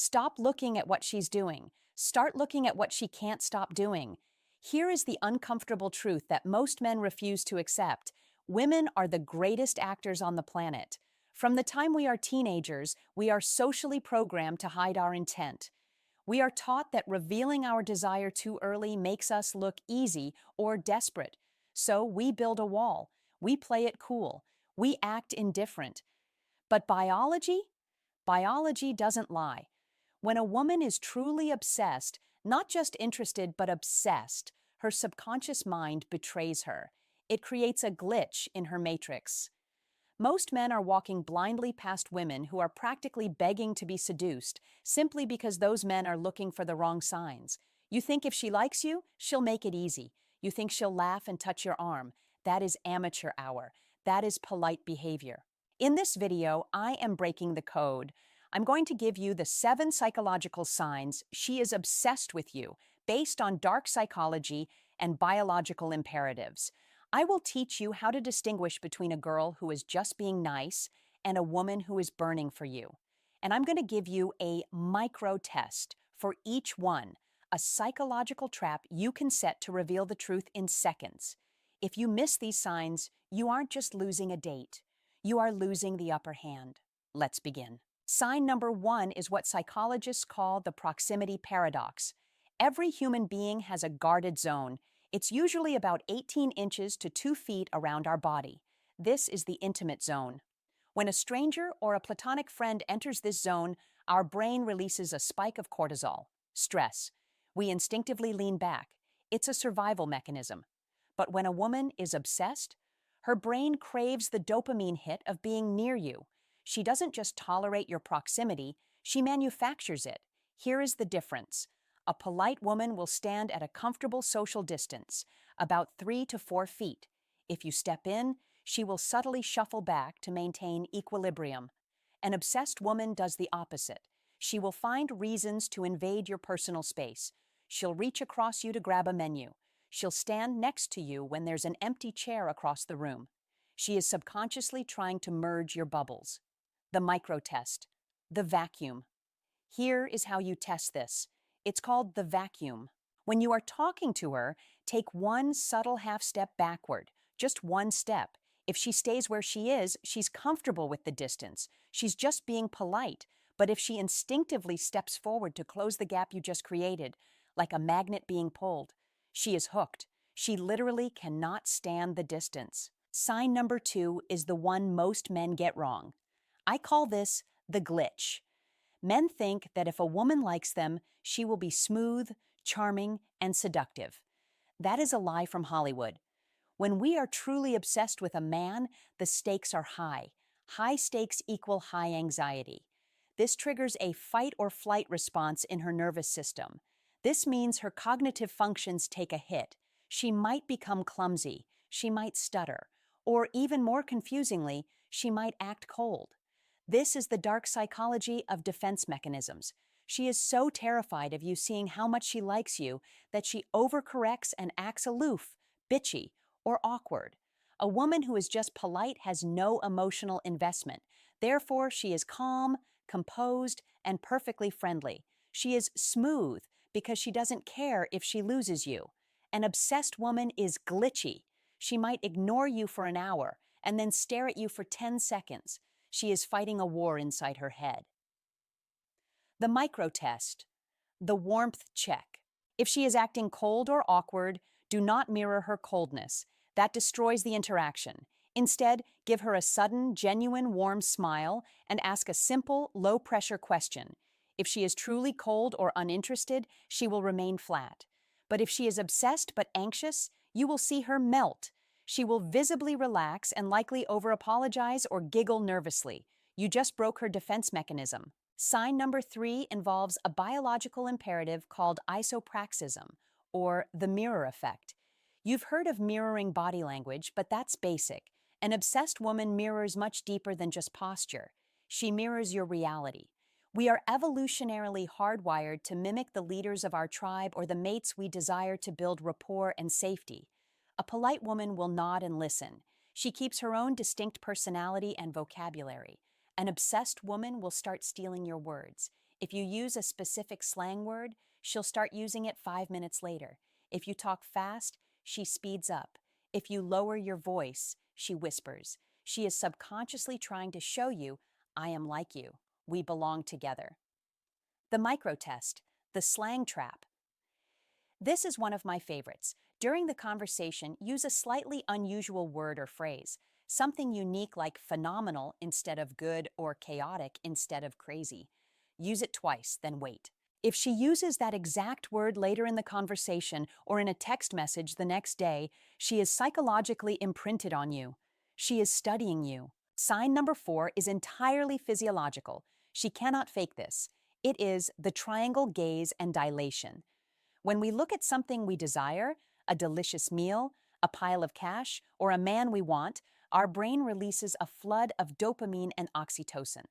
Stop looking at what she's doing. Start looking at what she can't stop doing. Here is the uncomfortable truth that most men refuse to accept. Women are the greatest actors on the planet. From the time we are teenagers, we are socially programmed to hide our intent. We are taught that revealing our desire too early makes us look easy or desperate. So we build a wall. We play it cool. We act indifferent. But biology doesn't lie. When a woman is truly obsessed, not just interested but obsessed, her subconscious mind betrays her. It creates a glitch in her matrix. Most men are walking blindly past women who are practically begging to be seduced simply because those men are looking for the wrong signs. You think if she likes you, she'll make it easy. You think she'll laugh and touch your arm. That is amateur hour. That is polite behavior. In this video, I am breaking the code. I'm going to give you the 7 psychological signs she is obsessed with you based on dark psychology and biological imperatives. I will teach you how to distinguish between a girl who is just being nice and a woman who is burning for you. And I'm going to give you a micro test for each one, a psychological trap you can set to reveal the truth in seconds. If you miss these signs, you aren't just losing a date. You are losing the upper hand. Let's begin. Sign number 1 is what psychologists call the proximity paradox. Every human being has a guarded zone. It's usually about 18 inches to 2 feet around our body. This is the intimate zone. When a stranger or a platonic friend enters this zone, our brain releases a spike of cortisol, stress. We instinctively lean back. It's a survival mechanism. But when a woman is obsessed, her brain craves the dopamine hit of being near you. She doesn't just tolerate your proximity, she manufactures it. Here is the difference. A polite woman will stand at a comfortable social distance, about 3 to 4 feet. If you step in, she will subtly shuffle back to maintain equilibrium. An obsessed woman does the opposite. She will find reasons to invade your personal space. She'll reach across you to grab a menu. She'll stand next to you when there's an empty chair across the room. She is subconsciously trying to merge your bubbles. The micro-test. The vacuum. Here is how you test this. It's called the vacuum. When you are talking to her, take one subtle half step backward, just one step. If she stays where she is, she's comfortable with the distance. She's just being polite. But if she instinctively steps forward to close the gap you just created, like a magnet being pulled, she is hooked. She literally cannot stand the distance. Sign number 2 is the one most men get wrong. I call this the glitch. Men think that if a woman likes them, she will be smooth, charming, and seductive. That is a lie from Hollywood. When we are truly obsessed with a man, the stakes are high. High stakes equal high anxiety. This triggers a fight or flight response in her nervous system. This means her cognitive functions take a hit. She might become clumsy, she might stutter, or even more confusingly, she might act cold. This is the dark psychology of defense mechanisms. She is so terrified of you seeing how much she likes you that she overcorrects and acts aloof, bitchy, or awkward. A woman who is just polite has no emotional investment. Therefore, she is calm, composed, and perfectly friendly. She is smooth because she doesn't care if she loses you. An obsessed woman is glitchy. She might ignore you for an hour and then stare at you for 10 seconds. She is fighting a war inside her head. The micro-test. The warmth check. If she is acting cold or awkward, do not mirror her coldness. That destroys the interaction. Instead, give her a sudden, genuine, warm smile and ask a simple, low-pressure question. If she is truly cold or uninterested, she will remain flat. But if she is obsessed but anxious, you will see her melt. She will visibly relax and likely over-apologize or giggle nervously. You just broke her defense mechanism. Sign number 3 involves a biological imperative called isopraxism, or the mirror effect. You've heard of mirroring body language, but that's basic. An obsessed woman mirrors much deeper than just posture. She mirrors your reality. We are evolutionarily hardwired to mimic the leaders of our tribe or the mates we desire to build rapport and safety. A polite woman will nod and listen. She keeps her own distinct personality and vocabulary. An obsessed woman will start stealing your words. If you use a specific slang word, she'll start using it 5 minutes later. If you talk fast, she speeds up. If you lower your voice, she whispers. She is subconsciously trying to show you, I am like you. We belong together. The microtest, the slang trap. This is one of my favorites. During the conversation, use a slightly unusual word or phrase, something unique like phenomenal instead of good or chaotic instead of crazy. Use it twice, then wait. If she uses that exact word later in the conversation or in a text message the next day, she is psychologically imprinted on you. She is studying you. Sign number 4 is entirely physiological. She cannot fake this. It is the triangle gaze and dilation. When we look at something we desire, a delicious meal, a pile of cash, or a man we want, our brain releases a flood of dopamine and oxytocin.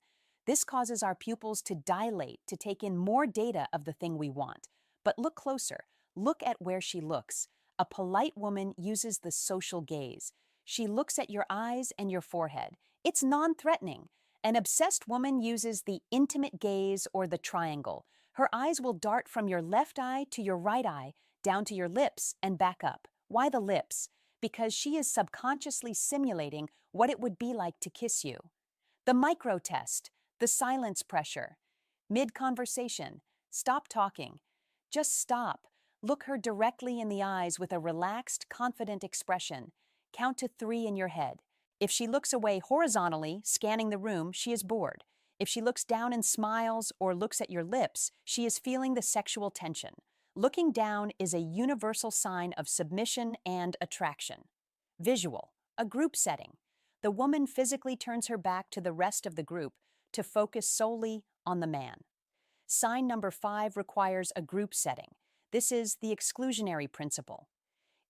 This causes our pupils to dilate to take in more data of the thing we want. But look closer. Look at where she looks. A polite woman uses the social gaze. She looks at your eyes and your forehead. It's non-threatening. An obsessed woman uses the intimate gaze or the triangle. Her eyes will dart from your left eye to your right eye, down to your lips, and back up. Why the lips? Because she is subconsciously simulating what it would be like to kiss you. The micro-test, the silence pressure. Mid-conversation, stop talking. Just stop. Look her directly in the eyes with a relaxed, confident expression. Count to 3 in your head. If she looks away horizontally, scanning the room, she is bored. If she looks down and smiles or looks at your lips, she is feeling the sexual tension. Looking down is a universal sign of submission and attraction. Visual, a group setting. The woman physically turns her back to the rest of the group to focus solely on the man. Sign number 5 requires a group setting. This is the exclusionary principle.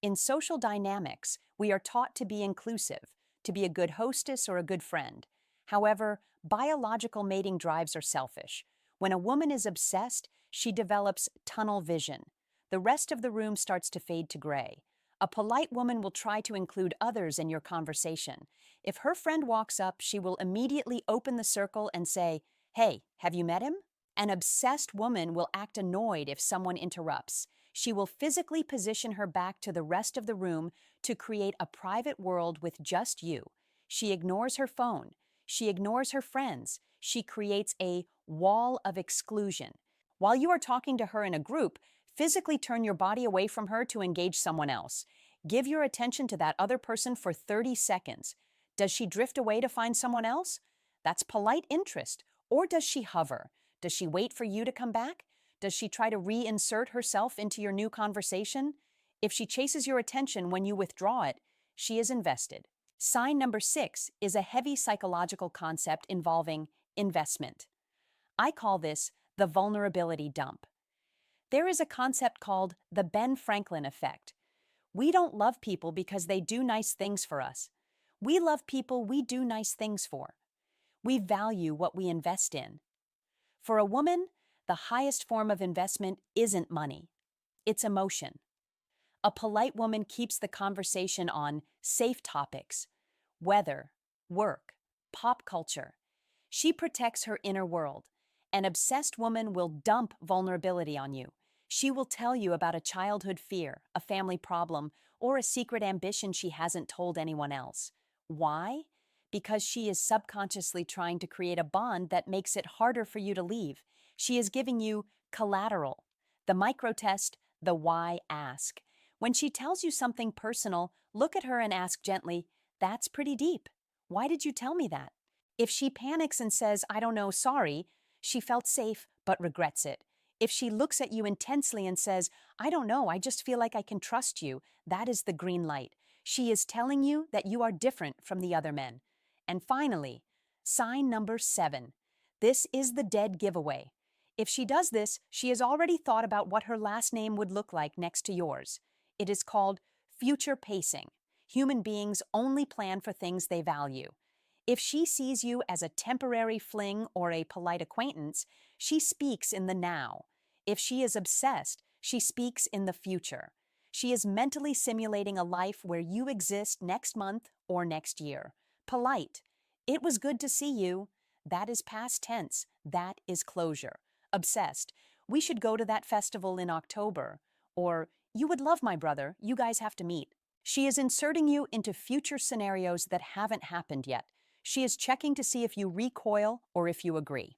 In social dynamics, we are taught to be inclusive, to be a good hostess or a good friend. However, biological mating drives are selfish. When a woman is obsessed, she develops tunnel vision. The rest of the room starts to fade to gray. A polite woman will try to include others in your conversation. If her friend walks up, she will immediately open the circle and say, "Hey, have you met him?" An obsessed woman will act annoyed if someone interrupts. She will physically position her back to the rest of the room to create a private world with just you. She ignores her phone. She ignores her friends. She creates a wall of exclusion. While you are talking to her in a group, physically turn your body away from her to engage someone else. Give your attention to that other person for 30 seconds. Does she drift away to find someone else? That's polite interest. Or does she hover? Does she wait for you to come back? Does she try to reinsert herself into your new conversation? If she chases your attention when you withdraw it, she is invested. Sign number 6 is a heavy psychological concept involving investment. I call this the vulnerability dump. There is a concept called the Ben Franklin effect. We don't love people because they do nice things for us. We love people we do nice things for. We value what we invest in. For a woman, the highest form of investment isn't money. It's emotion. A polite woman keeps the conversation on safe topics, weather, work, pop culture. She protects her inner world. An obsessed woman will dump vulnerability on you. She will tell you about a childhood fear, a family problem, or a secret ambition she hasn't told anyone else. Why? Because she is subconsciously trying to create a bond that makes it harder for you to leave. She is giving you collateral. The microtest, the why ask. When she tells you something personal, look at her and ask gently, "That's pretty deep. Why did you tell me that?" If she panics and says, "I don't know, sorry," she felt safe but regrets it. If she looks at you intensely and says, "I don't know, I just feel like I can trust you," that is the green light. She is telling you that you are different from the other men. And finally, sign number 7. This is the dead giveaway. If she does this, she has already thought about what her last name would look like next to yours. It is called future pacing. Human beings only plan for things they value. If she sees you as a temporary fling or a polite acquaintance, she speaks in the now. If she is obsessed, she speaks in the future. She is mentally simulating a life where you exist next month or next year. Polite. It was good to see you. That is past tense. That is closure. Obsessed. We should go to that festival in October. Or, you would love my brother. You guys have to meet. She is inserting you into future scenarios that haven't happened yet. She is checking to see if you recoil or if you agree.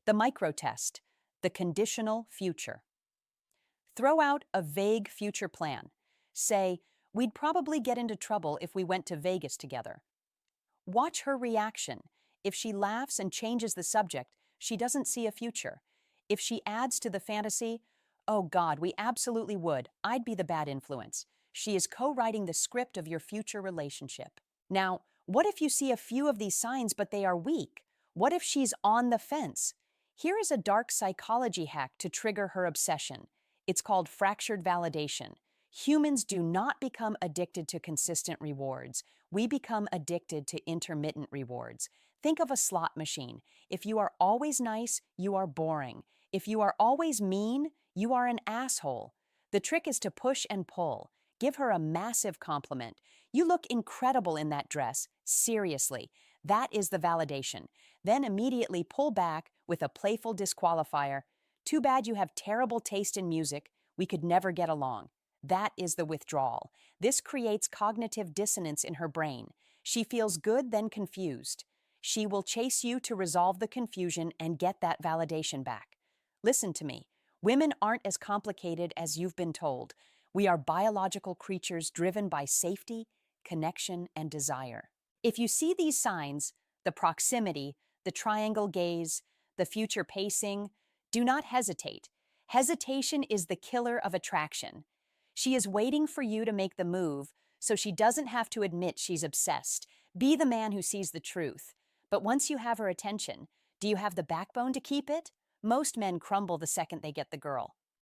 The micro test, the conditional future. Throw out a vague future plan. Say, we'd probably get into trouble if we went to Vegas together. Watch her reaction. If she laughs and changes the subject, she doesn't see a future. If she adds to the fantasy, oh God, we absolutely would. I'd be the bad influence. She is co-writing the script of your future relationship. Now, what if you see a few of these signs but they are weak? What if she's on the fence? Here is a dark psychology hack to trigger her obsession. It's called fractured validation. Humans do not become addicted to consistent rewards. We become addicted to intermittent rewards. Think of a slot machine. If you are always nice, you are boring. If you are always mean, you are an asshole. The trick is to push and pull. Give her a massive compliment. You look incredible in that dress. Seriously. That is the validation. Then immediately pull back with a playful disqualifier. Too bad you have terrible taste in music. We could never get along. That is the withdrawal. This creates cognitive dissonance in her brain. She feels good, then confused. She will chase you to resolve the confusion and get that validation back. Listen to me. Women aren't as complicated as you've been told. We are biological creatures driven by safety, connection, and desire. If you see these signs, the proximity, the triangle gaze, the future pacing, do not hesitate. Hesitation is the killer of attraction. She is waiting for you to make the move, so she doesn't have to admit she's obsessed. Be the man who sees the truth. But once you have her attention, do you have the backbone to keep it? Most men crumble the second they get the girl.